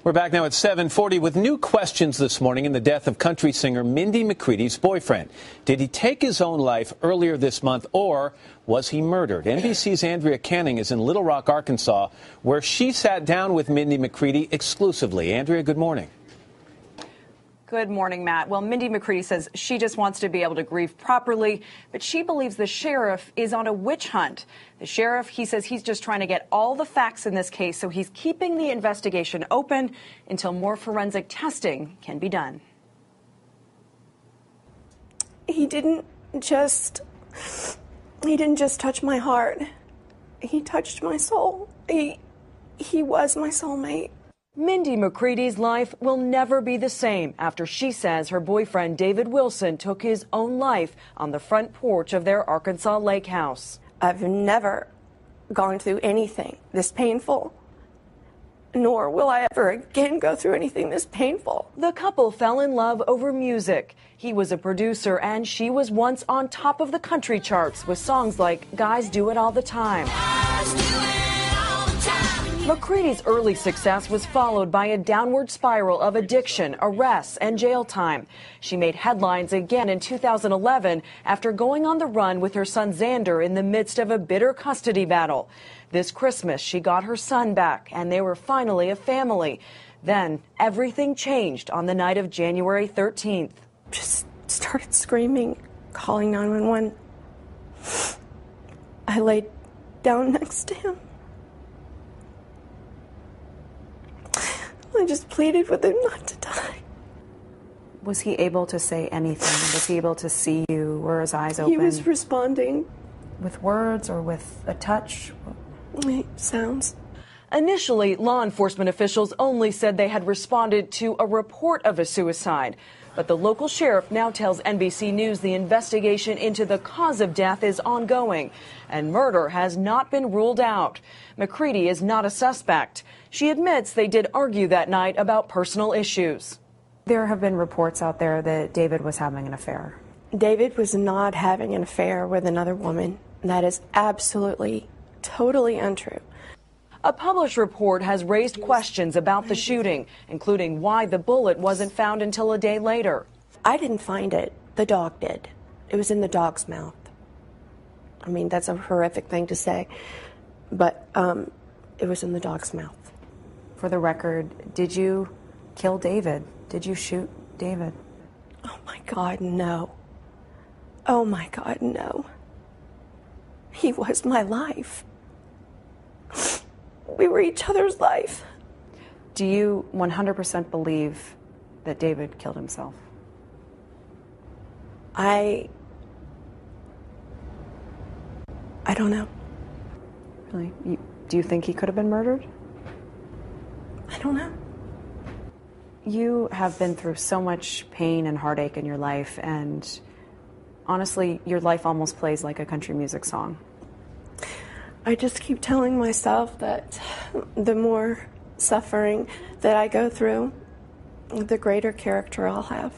We're back now at 7:40 with new questions this morning in the death of country singer Mindy McCready's boyfriend. Did he take his own life earlier this month, or was he murdered? NBC's Andrea Canning is in Little Rock, Arkansas, where she sat down with Mindy McCready exclusively. Andrea, good morning. Good morning, Matt. Well, Mindy McCready says she just wants to be able to grieve properly, but she believes the sheriff is on a witch hunt. The sheriff, he says he's just trying to get all the facts in this case, so he's keeping the investigation open until more forensic testing can be done. He didn't just touch my heart. He touched my soul. He was my soulmate. Mindy McCready's life will never be the same after she says her boyfriend David Wilson took his own life on the front porch of their Arkansas lake house. I've never gone through anything this painful, nor will I ever again go through anything this painful. The couple fell in love over music. He was a producer and she was once on top of the country charts with songs like Guys Do It All the Time. McCready's early success was followed by a downward spiral of addiction, arrests, and jail time. She made headlines again in 2011 after going on the run with her son Xander in the midst of a bitter custody battle. This Christmas, she got her son back, and they were finally a family. Then everything changed on the night of January 13th. Just started screaming, calling 911. I laid down next to him. I just pleaded with him not to die. Was he able to say anything? Was he able to see you? Were his eyes open? He was responding. With words or with a touch? Sounds. Initially, law enforcement officials only said they had responded to a report of a suicide. But the local sheriff now tells NBC News the investigation into the cause of death is ongoing, and murder has not been ruled out. McCready is not a suspect. She admits they did argue that night about personal issues. There have been reports out there that David was having an affair. David was not having an affair with another woman. That is absolutely, totally untrue. A published report has raised questions about the shooting, including why the bullet wasn't found until a day later. I didn't find it. The dog did. It was in the dog's mouth. I mean, that's a horrific thing to say, but it was in the dog's mouth. For the record, did you kill David? Did you shoot David? Oh my God, no. Oh my God, no. He was my life. We were each other's life. Do you 100% believe that David killed himself? I don't know. Really? Do you think he could have been murdered? I don't know. You have been through so much pain and heartache in your life, and honestly, your life almost plays like a country music song. I just keep telling myself that the more suffering that I go through, the greater character I'll have.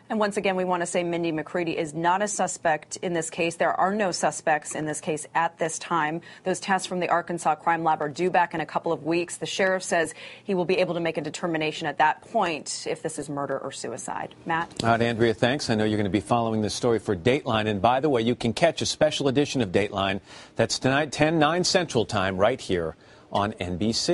And once again, we want to say Mindy McCready is not a suspect in this case. There are no suspects in this case at this time. Those tests from the Arkansas Crime Lab are due back in a couple of weeks. The sheriff says he will be able to make a determination at that point if this is murder or suicide. Matt? All right, Andrea, thanks. I know you're going to be following this story for Dateline. And by the way, you can catch a special edition of Dateline that's tonight, 9 Central Time, right here on NBC.